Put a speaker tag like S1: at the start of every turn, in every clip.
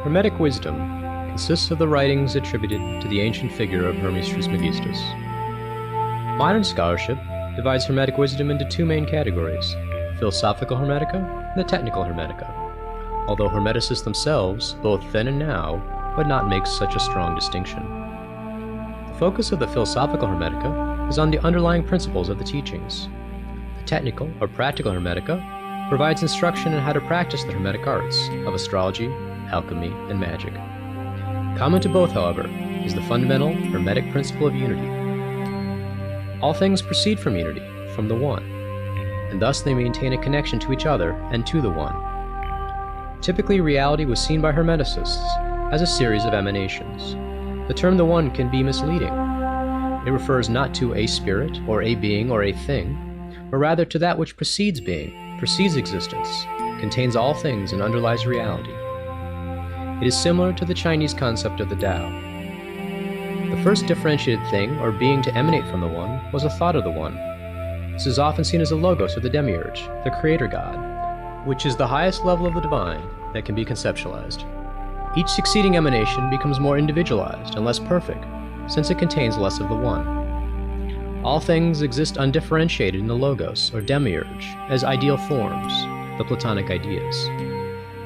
S1: Hermetic wisdom consists of the writings attributed to the ancient figure of Hermes Trismegistus. Modern scholarship divides Hermetic wisdom into two main categories, the philosophical Hermetica and the technical Hermetica, although Hermeticists themselves, both then and now, would not make such a strong distinction. The focus of the philosophical Hermetica is on the underlying principles of the teachings. The technical or practical Hermetica provides instruction on how to practice the Hermetic arts of astrology, alchemy, and magic. Common to both, however, is the fundamental Hermetic principle of unity. All things proceed from unity, from the One, and thus they maintain a connection to each other and to the One. Typically, reality was seen by Hermeticists as a series of emanations. The term the One can be misleading. It refers not to a spirit, or a being, or a thing, but rather to that which precedes being, precedes existence, contains all things, and underlies reality. It is similar to the Chinese concept of the Tao. The first differentiated thing or being to emanate from the One was a thought of the One. This is often seen as a logos or the demiurge, the creator god, which is the highest level of the divine that can be conceptualized. Each succeeding emanation becomes more individualized and less perfect, since it contains less of the One. All things exist undifferentiated in the logos or demiurge as ideal forms, the Platonic ideas.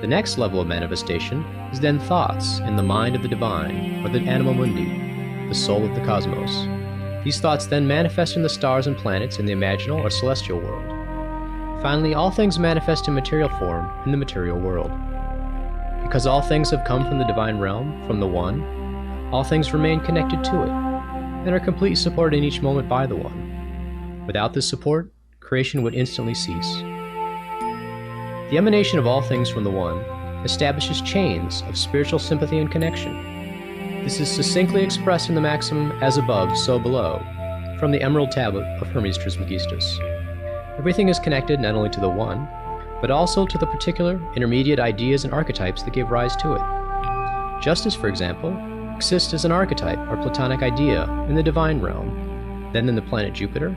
S1: The next level of manifestation is then thoughts in the mind of the divine, or the anima mundi, the soul of the cosmos. These thoughts then manifest in the stars and planets in the imaginal or celestial world. Finally, all things manifest in material form in the material world. Because all things have come from the divine realm, from the One, all things remain connected to it, and are completely supported in each moment by the One. Without this support, creation would instantly cease. The emanation of all things from the One establishes chains of spiritual sympathy and connection. This is succinctly expressed in the maxim, as above, so below, from the Emerald Tablet of Hermes Trismegistus. Everything is connected not only to the One, but also to the particular, intermediate ideas and archetypes that gave rise to it. Justice, for example, exists as an archetype or Platonic idea in the divine realm, then in the planet Jupiter,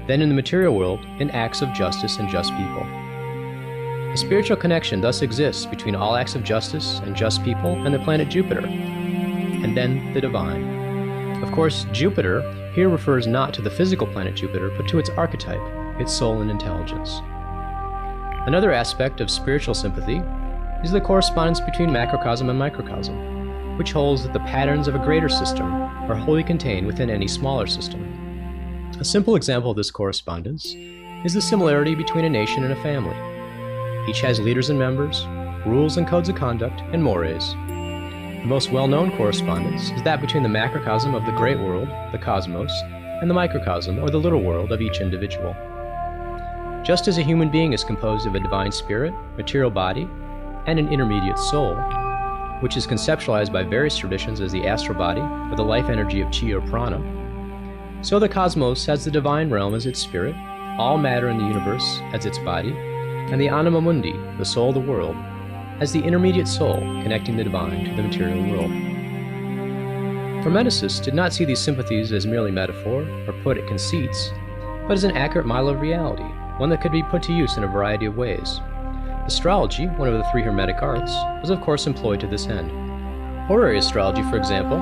S1: then in the material world in acts of justice and just people. A spiritual connection thus exists between all acts of justice and just people and the planet Jupiter, and then the divine. Of course, Jupiter here refers not to the physical planet Jupiter, but to its archetype, its soul and intelligence. Another aspect of spiritual sympathy is the correspondence between macrocosm and microcosm, which holds that the patterns of a greater system are wholly contained within any smaller system. A simple example of this correspondence is the similarity between a nation and a family. Each has leaders and members, rules and codes of conduct, and mores. The most well-known correspondence is that between the macrocosm of the great world, the cosmos, and the microcosm, or the little world, of each individual. Just as a human being is composed of a divine spirit, material body, and an intermediate soul, which is conceptualized by various traditions as the astral body, or the life energy of chi or prana, so the cosmos has the divine realm as its spirit, all matter in the universe as its body, and the anima mundi, the soul of the world, as the intermediate soul connecting the divine to the material world. Hermeticists did not see these sympathies as merely metaphor or poetic conceits, but as an accurate model of reality, one that could be put to use in a variety of ways. Astrology, one of the three Hermetic arts, was of course employed to this end. Horary astrology, for example,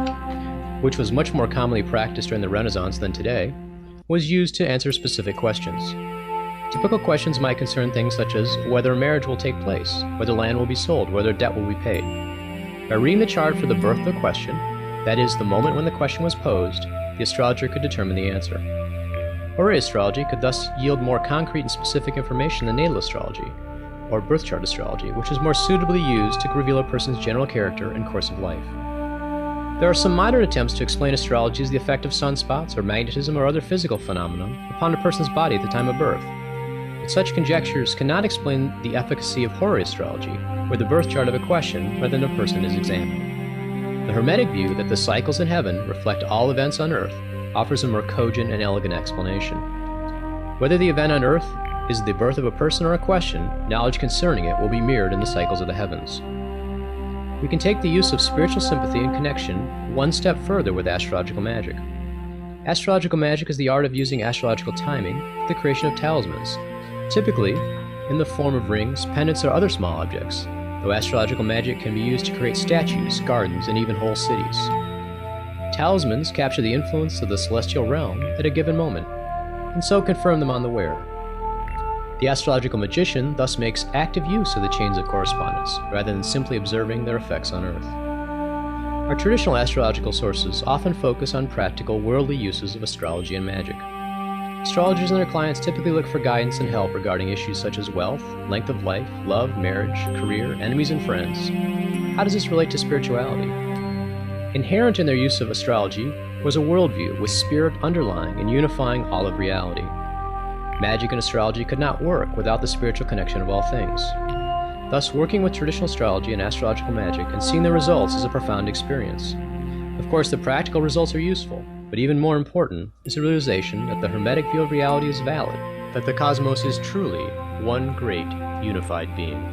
S1: which was much more commonly practiced during the Renaissance than today, was used to answer specific questions. Typical questions might concern things such as whether a marriage will take place, whether land will be sold, whether debt will be paid. By reading the chart for the birth of the question, that is, the moment when the question was posed, the astrologer could determine the answer. Horary astrology could thus yield more concrete and specific information than natal astrology, or birth chart astrology, which is more suitably used to reveal a person's general character and course of life. There are some modern attempts to explain astrology as the effect of sunspots or magnetism or other physical phenomena upon a person's body at the time of birth. But such conjectures cannot explain the efficacy of horary astrology, or the birth chart of a question rather than a person is examined. The Hermetic view that the cycles in heaven reflect all events on earth offers a more cogent and elegant explanation. Whether the event on earth is the birth of a person or a question, knowledge concerning it will be mirrored in the cycles of the heavens. We can take the use of spiritual sympathy and connection one step further with astrological magic. Astrological magic is the art of using astrological timing for the creation of talismans, typically in the form of rings, pendants, or other small objects, though astrological magic can be used to create statues, gardens, and even whole cities. Talismans capture the influence of the celestial realm at a given moment, and so confirm them on the wearer. The astrological magician thus makes active use of the chains of correspondence, rather than simply observing their effects on Earth. Our traditional astrological sources often focus on practical, worldly uses of astrology and magic. Astrologers and their clients typically look for guidance and help regarding issues such as wealth, length of life, love, marriage, career, enemies, and friends. How does this relate to spirituality? Inherent in their use of astrology was a worldview with spirit underlying and unifying all of reality. Magic and astrology could not work without the spiritual connection of all things. Thus, working with traditional astrology and astrological magic and seeing the results is a profound experience. Of course, the practical results are useful, but even more important is the realization that the Hermetic view of reality is valid, that the cosmos is truly one great, unified being.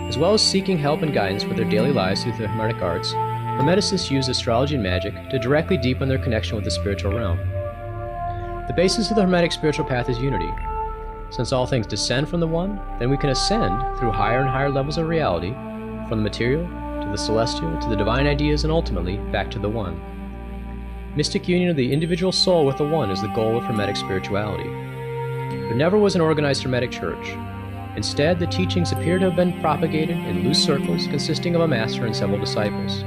S1: As well as seeking help and guidance for their daily lives through the Hermetic arts, Hermeticists use astrology and magic to directly deepen their connection with the spiritual realm. The basis of the Hermetic spiritual path is unity. Since all things descend from the One, then we can ascend through higher and higher levels of reality, from the material to the celestial to the divine ideas and ultimately back to the One. Mystic union of the individual soul with the One is the goal of Hermetic spirituality. There never was an organized Hermetic church. Instead, the teachings appear to have been propagated in loose circles consisting of a master and several disciples.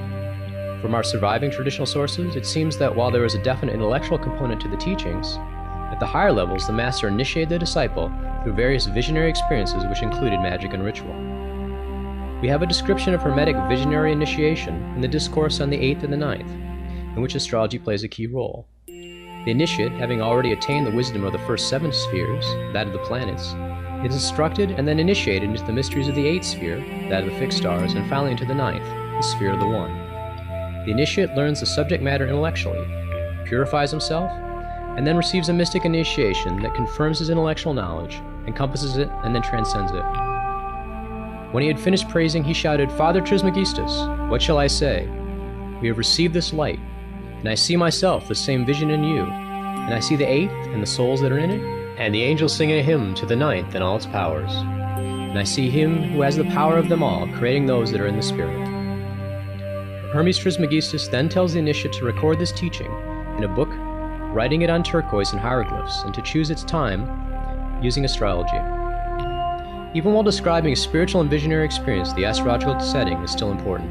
S1: From our surviving traditional sources, it seems that while there is a definite intellectual component to the teachings, at the higher levels the master initiated the disciple through various visionary experiences which included magic and ritual. We have a description of Hermetic visionary initiation in the Discourse on the 8th and the 9th, in which astrology plays a key role. The initiate, having already attained the wisdom of the first 7 spheres, that of the planets, is instructed and then initiated into the mysteries of the 8th sphere, that of the fixed stars, and finally into the 9th, the sphere of the One. The initiate learns the subject matter intellectually, purifies himself, and then receives a mystic initiation that confirms his intellectual knowledge, encompasses it, and then transcends it. When he had finished praising, he shouted, "Father Trismegistus, what shall I say? We have received this light, and I see myself the same vision in you, and I see the 8th and the souls that are in it, and the angels singing a hymn to the 9th and all its powers. And I see him who has the power of them all, creating those that are in the spirit." Hermes Trismegistus then tells the initiate to record this teaching in a book, writing it on turquoise and hieroglyphs, and to choose its time using astrology. Even while describing a spiritual and visionary experience, the astrological setting is still important.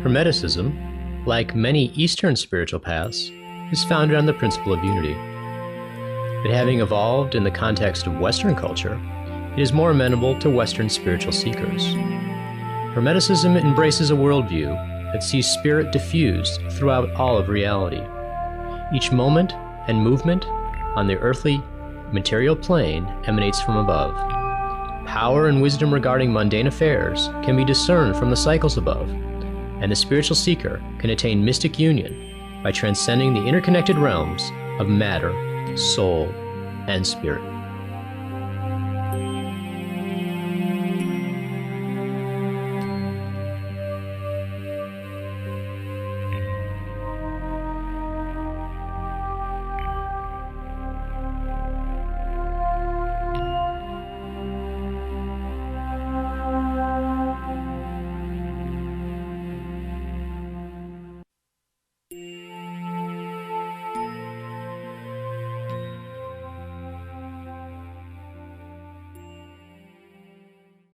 S1: Hermeticism, like many Eastern spiritual paths, is founded on the principle of unity. But having evolved in the context of Western culture, it is more amenable to Western spiritual seekers. Hermeticism embraces a worldview that sees spirit diffused throughout all of reality. Each moment and movement on the earthly material plane emanates from above. Power and wisdom regarding mundane affairs can be discerned from the cycles above, and the spiritual seeker can attain mystic union by transcending the interconnected realms of matter, soul, and spirit.